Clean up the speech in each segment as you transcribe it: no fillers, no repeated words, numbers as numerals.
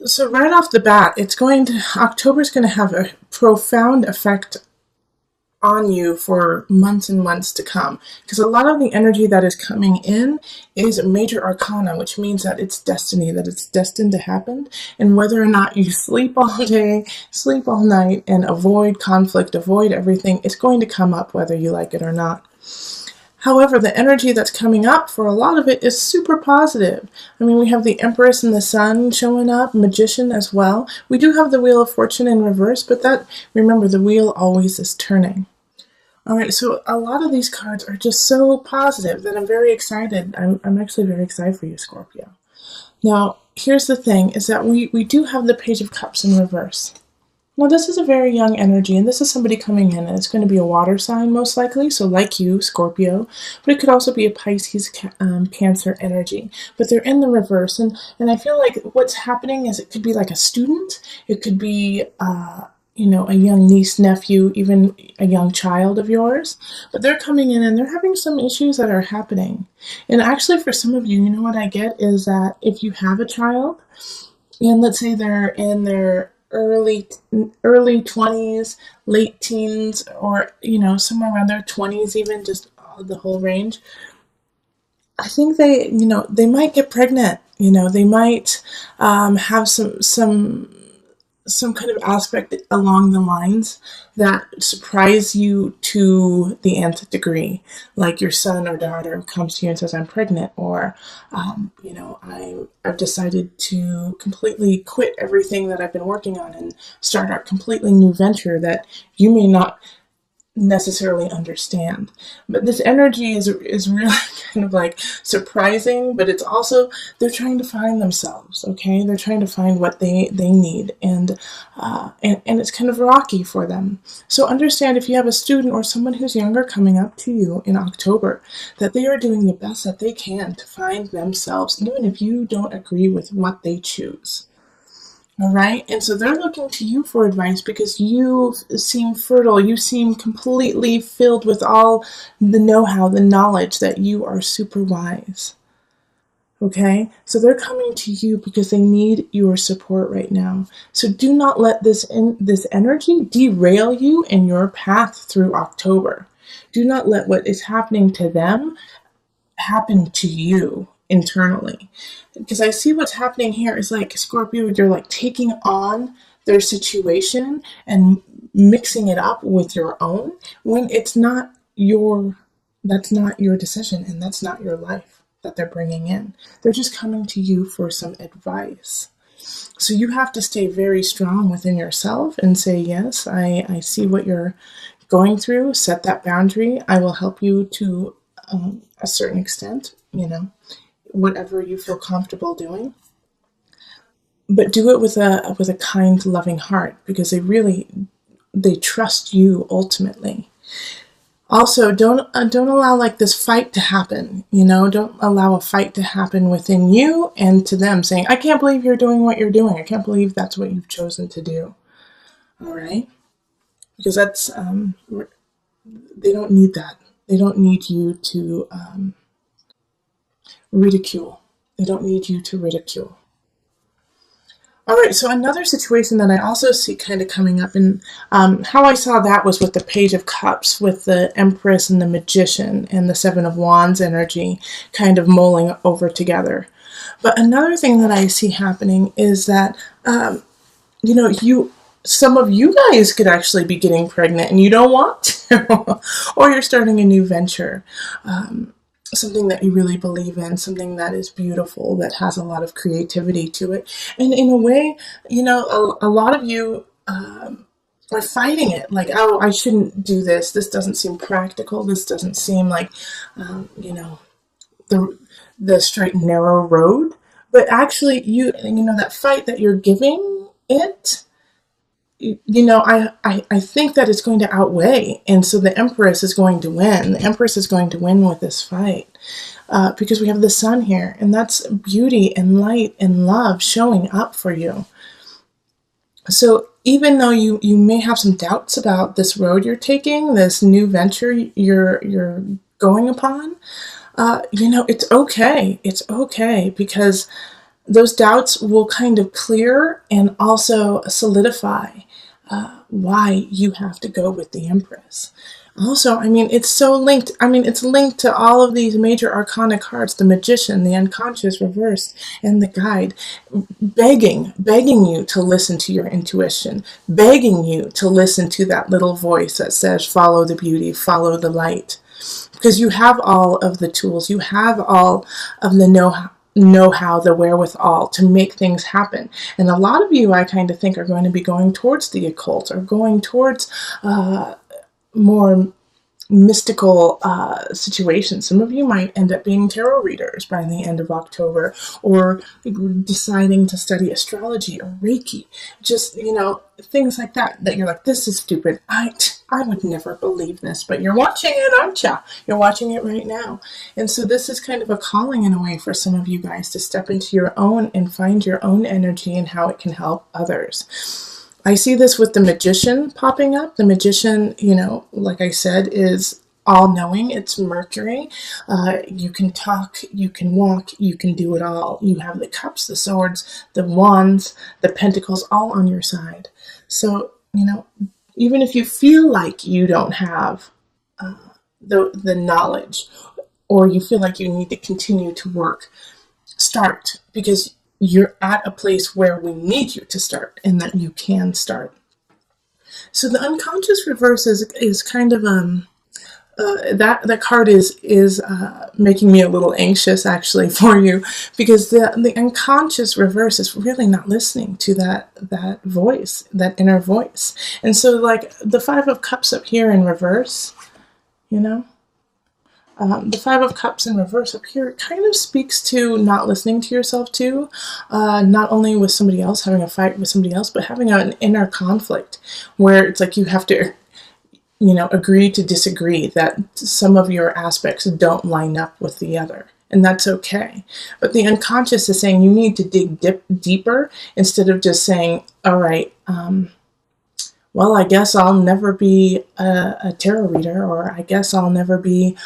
So right off the bat, October's going to have a profound effect on you for months and months to come. Because a lot of the energy that is coming in is major arcana, which means that it's destiny, that it's destined to happen. And whether or not you sleep all day, sleep all night, and avoid conflict, avoid everything, it's going to come up whether you like it or not. However, the energy that's coming up for a lot of it is super positive. I mean, we have the Empress and the Sun showing up, Magician as well. We do have the Wheel of Fortune in reverse, but remember, the wheel always is turning. All right, so a lot of these cards are just so positive that I'm very excited. I'm actually very excited for you, Scorpio. Now, here's the thing, is that we do have the Page of Cups in reverse. Now, this is a very young energy, and this is somebody coming in, and it's going to be a water sign, most likely, so like you, Scorpio, but it could also be a Pisces, Cancer energy, but they're in the reverse, and I feel like what's happening is it could be like a student, it could be, a young niece, nephew, even a young child of yours, but they're coming in and they're having some issues that are happening. And actually, for some of you, you know what I get is that if you have a child, and let's say they're in their early 20s, late teens, or somewhere around their 20s, even just the whole range, I think they might get pregnant. They might have some kind of aspect along the lines that surprise you to the nth degree, like your son or daughter comes to you and says, I'm pregnant, or I've decided to completely quit everything that I've been working on and start a completely new venture that you may not necessarily understand. But this energy is really kind of like surprising, but it's also, they're trying to find themselves, okay? They're trying to find what they need, and it's kind of rocky for them. So understand, if you have a student or someone who's younger coming up to you in October, that they are doing the best that they can to find themselves, even if you don't agree with what they choose. All right. And so they're looking to you for advice because you seem fertile. You seem completely filled with all the know-how, the knowledge, that you are super wise. Okay. So they're coming to you because they need your support right now. So do not let this energy derail you in your path through October. Do not let what is happening to them happen to you internally. Because I see what's happening here is like, Scorpio, you're like taking on their situation and mixing it up with your own, when that's not your decision, and that's not your life that they're bringing in. They're just coming to you for some advice. So you have to stay very strong within yourself and say, yes, I see what you're going through. Set that boundary. I will help you to a certain extent, whatever you feel comfortable doing. But do it with a kind, loving heart, because they trust you ultimately. Also, don't allow like this fight to happen. Don't allow a fight to happen within you and to them, saying, I can't believe you're doing what you're doing. I can't believe that's what you've chosen to do. All right? Because they don't need that. They don't need you to ridicule. They don't need you to ridicule. All right, so another situation that I also see kind of coming up, and how I saw that was with the Page of Cups, with the Empress and the Magician and the Seven of Wands energy kind of mulling over together. But another thing that I see happening is that, some of you guys could actually be getting pregnant and you don't want to, or you're starting a new venture. Something that you really believe in, something that is beautiful, that has a lot of creativity to it. And in a way, a lot of you are fighting it. Like, oh, I shouldn't do this. This doesn't seem practical. This doesn't seem like, the straight and narrow road. But actually, that fight that you're giving it, I think that it's going to outweigh. And so the Empress is going to win. The Empress is going to win with this fight, because we have the Sun here. And that's beauty and light and love showing up for you. So even though you may have some doubts about this road you're taking, this new venture you're going upon, it's okay. It's okay, because those doubts will kind of clear and also solidify why you have to go with the Empress. Also, I mean, it's so linked. I mean, it's linked to all of these major arcana cards, the Magician, the Unconscious Reversed, and the Guide, begging you to listen to your intuition, begging you to listen to that little voice that says, follow the beauty, follow the light. Because you have all of the tools, you have all of the know-how, the wherewithal to make things happen. And a lot of you, I kind of think, are going to be going towards the occult, or going towards more mystical situations. Some of you might end up being tarot readers by the end of October, or deciding to study astrology or Reiki. Just, things like that you're like, this is stupid. I would never believe this, but you're watching it, aren't you? You're watching it right now. And so this is kind of a calling in a way for some of you guys to step into your own and find your own energy and how it can help others. I see this with the Magician popping up. The Magician, like I said, is all-knowing. It's Mercury. You can talk, you can walk, you can do it all. You have the cups, the swords, the wands, the pentacles, all on your side. So, even if you feel like you don't have the knowledge, or you feel like you need to continue to work, start, because you're at a place where we need you to start, and that you can start. So the Unconscious Reverse is kind of that card is making me a little anxious, actually, for you, because the Unconscious Reverse is really not listening to that voice, that inner voice. And so, like, the Five of Cups up here in reverse, the Five of Cups in reverse up here kind of speaks to not listening to yourself too, not only with somebody else, having a fight with somebody else, but having an inner conflict where it's like you have to, agree to disagree, that some of your aspects don't line up with the other. And that's okay. But the unconscious is saying you need to dig deeper, instead of just saying, all right, well, I guess I'll never be a tarot reader, or I guess I'll never be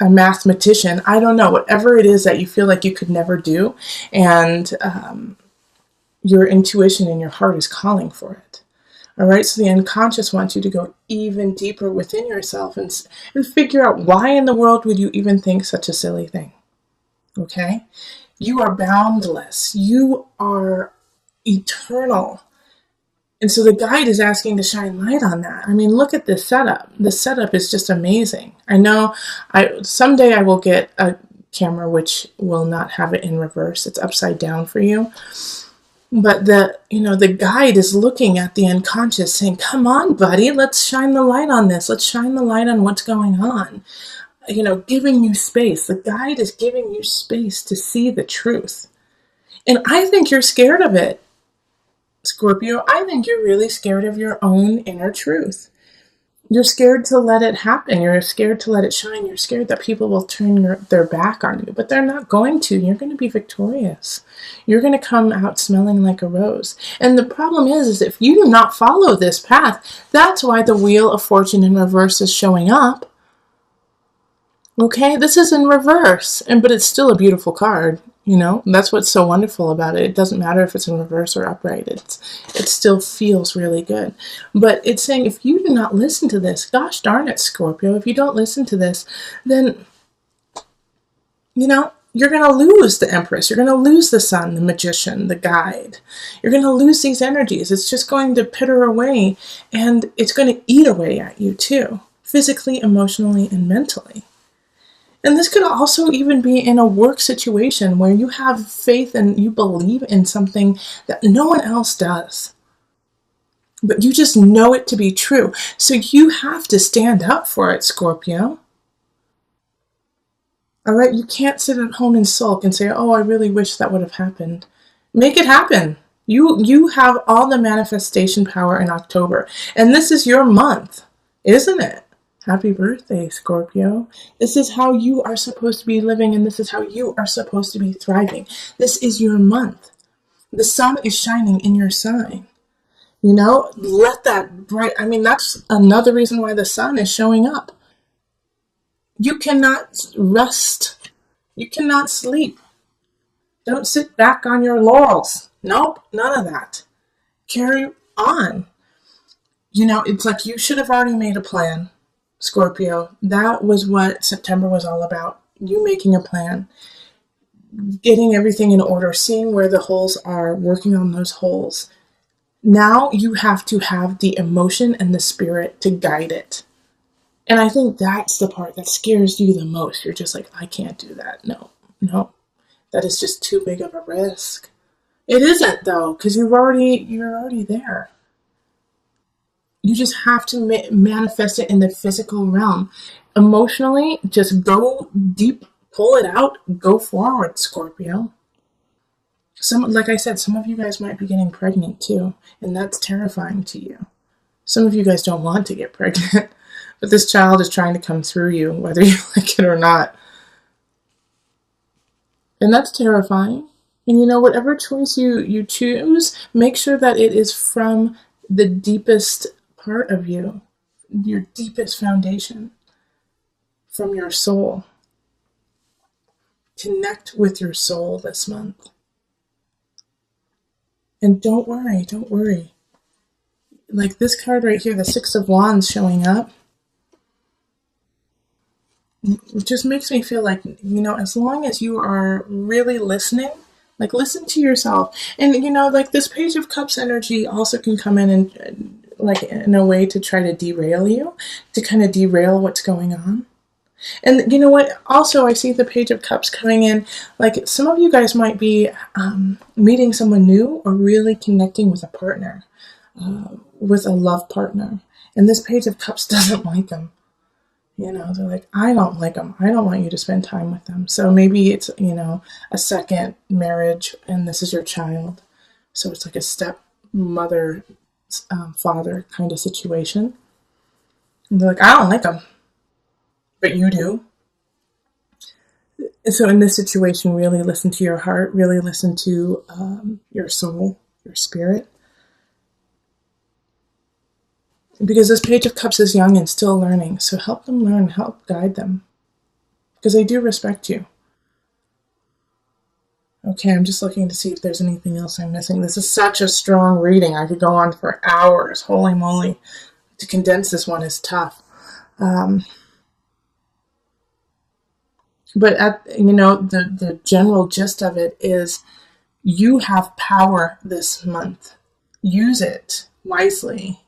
a mathematician. I don't know, whatever it is that you feel like you could never do, and your intuition and your heart is calling for it. All right, so the unconscious wants you to go even deeper within yourself and figure out, why in the world would you even think such a silly thing? Okay? You are boundless. You are eternal. And so the guide is asking to shine light on that. I mean, look at this setup. This setup is just amazing. I know someday I will get a camera which will not have it in reverse. It's upside down for you. But the guide is looking at the unconscious saying, come on, buddy, let's shine the light on this. Let's shine the light on what's going on. Giving you space. The guide is giving you space to see the truth. And I think you're scared of it, Scorpio. I think you're really scared of your own inner truth. You're scared to let it happen. You're scared to let it shine. You're scared that people will turn their back on you, but they're not going to. You're going to be victorious. You're going to come out smelling like a rose. And the problem is if you do not follow this path, that's why the Wheel of Fortune in reverse is showing up. Okay, this is in reverse, but it's still a beautiful card. That's what's so wonderful about it. It doesn't matter if it's in reverse or upright. It still feels really good. But it's saying, if you do not listen to this, gosh darn it, Scorpio, if you don't listen to this, then, you're going to lose the Empress. You're going to lose the Sun, the Magician, the Guide. You're going to lose these energies. It's just going to pitter away, and it's going to eat away at you too, physically, emotionally, and mentally. And this could also even be in a work situation where you have faith and you believe in something that no one else does. But you just know it to be true. So you have to stand up for it, Scorpio. All right? You can't sit at home and sulk and say, oh, I really wish that would have happened. Make it happen. You have all the manifestation power in October. And this is your month, isn't it? Happy birthday, Scorpio. This is how you are supposed to be living, and this is how you are supposed to be thriving. This is your month. The sun is shining in your sign. Let that bright, that's another reason why the sun is showing up. You cannot rest You cannot sleep. Don't sit back on your laurels. Nope, none of that. Carry on. It's like you should have already made a plan, Scorpio. That was what September was all about. You making a plan, getting everything in order, seeing where the holes are, working on those holes. Now you have to have the emotion and the spirit to guide it. And I think that's the part that scares you the most. You're just like, I can't do that. No, no, that is just too big of a risk. It isn't though, because you're already there. You just have to manifest it in the physical realm. Emotionally, just go deep, pull it out, go forward, Scorpio. Like I said, some of you guys might be getting pregnant too, and that's terrifying to you. Some of you guys don't want to get pregnant, but this child is trying to come through you, whether you like it or not. And that's terrifying. And whatever choice you choose, make sure that it is from the deepest part of you, your deepest foundation, from your soul. Connect with your soul this month. And don't worry. Like this card right here, the Six of Wands showing up, it just makes me feel like, as long as you are really listening, like listen to yourself. And, like this Page of Cups energy also can come in and like in a way to try to derail you, to kind of derail what's going on. And you know what? Also, I see the Page of Cups coming in. Like some of you guys might be meeting someone new or really connecting with a partner, with a love partner. And this Page of Cups doesn't like them. They're like, I don't like them. I don't want you to spend time with them. So maybe it's, a second marriage and this is your child. So it's like a stepmother, father kind of situation. And they're like, I don't like them. But you do. So in this situation, really listen to your heart, really listen to your soul, your spirit. Because this Page of Cups is young and still learning. So help them learn, help guide them. Because they do respect you. Okay, I'm just looking to see if there's anything else I'm missing. This is such a strong reading. I could go on for hours. Holy moly. To condense this one is tough. But the general gist of it is you have power this month. Use it wisely.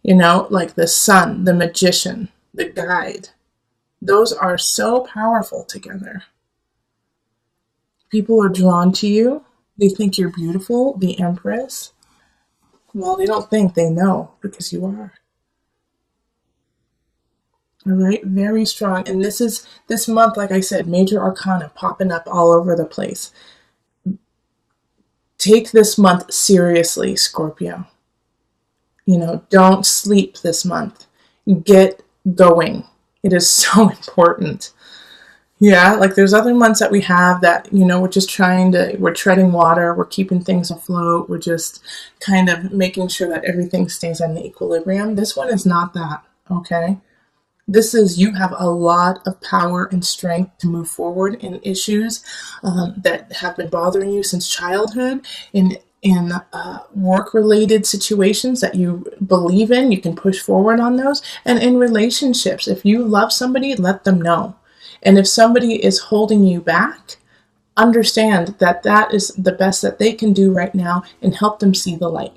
Like the sun, the magician, the guide. Those are so powerful together. People are drawn to you. They think you're beautiful, the Empress. Well, they don't think, they know, because you are. All right, very strong. And this month, like I said, major arcana popping up all over the place. Take this month seriously, Scorpio. Don't sleep this month. Get going. It is so important. Yeah, like there's other months that we have that, we're just we're treading water, we're keeping things afloat, we're just kind of making sure that everything stays in the equilibrium. This one is not that, okay? This is, you have a lot of power and strength to move forward in issues that have been bothering you since childhood, in work-related situations that you believe in. You can push forward on those. And in relationships, if you love somebody, let them know. And if somebody is holding you back, understand that that is the best that they can do right now, and help them see the light.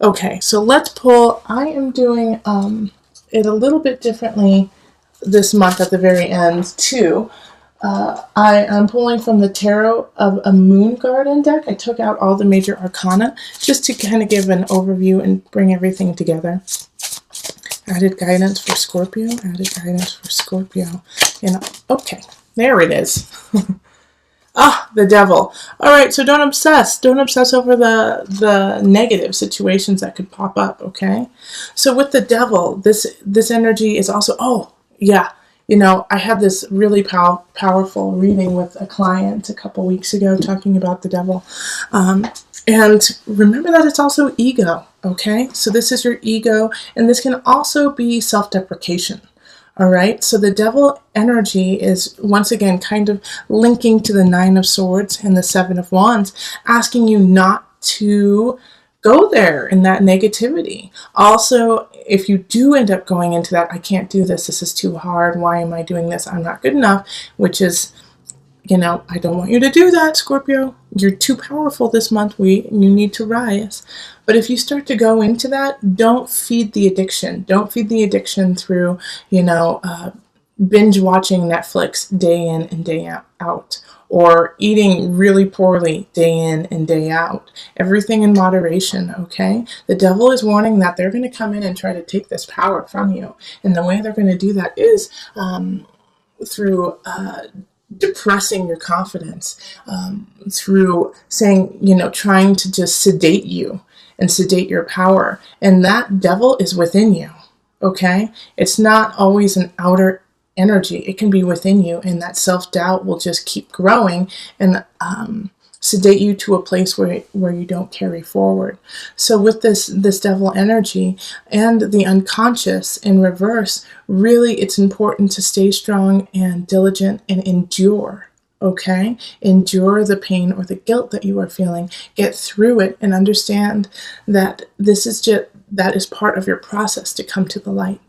Okay, so let's pull. I am doing it a little bit differently this month at the very end too. I am pulling from the Tarot of a Moon Garden deck. I took out all the major arcana just to kind of give an overview and bring everything together. Added guidance for Scorpio. Added guidance for Scorpio. And okay, there it is. The devil. All right, so don't obsess. Don't obsess over the negative situations that could pop up, okay? So with the devil, this energy is also, I had this really powerful reading with a client a couple weeks ago talking about the devil. And remember that it's also ego, okay? So this is your ego, and this can also be self-deprecation. All right, so the devil energy is once again kind of linking to the Nine of Swords and the Seven of Wands, asking you not to go there in that negativity. Also, if you do end up going into that, I can't do this, this is too hard, why am I doing this, I'm not good enough, which is, I don't want you to do that, Scorpio. You're too powerful this month. You need to rise. But if you start to go into that, don't feed the addiction. Don't feed the addiction through, binge watching Netflix day in and day out, or eating really poorly day in and day out. Everything in moderation, okay? The devil is warning that they're going to come in and try to take this power from you. And the way they're going to do that is through depressing your confidence, through saying, trying to just sedate you and sedate your power. And that devil is within you, okay? It's not always an outer energy. It can be within you, and that self-doubt will just keep growing and sedate you to a place where you don't carry forward. So with this devil energy and the unconscious in reverse, really it's important to stay strong and diligent and endure. Okay? Endure the pain or the guilt that you are feeling. Get through it and understand that that is part of your process to come to the light.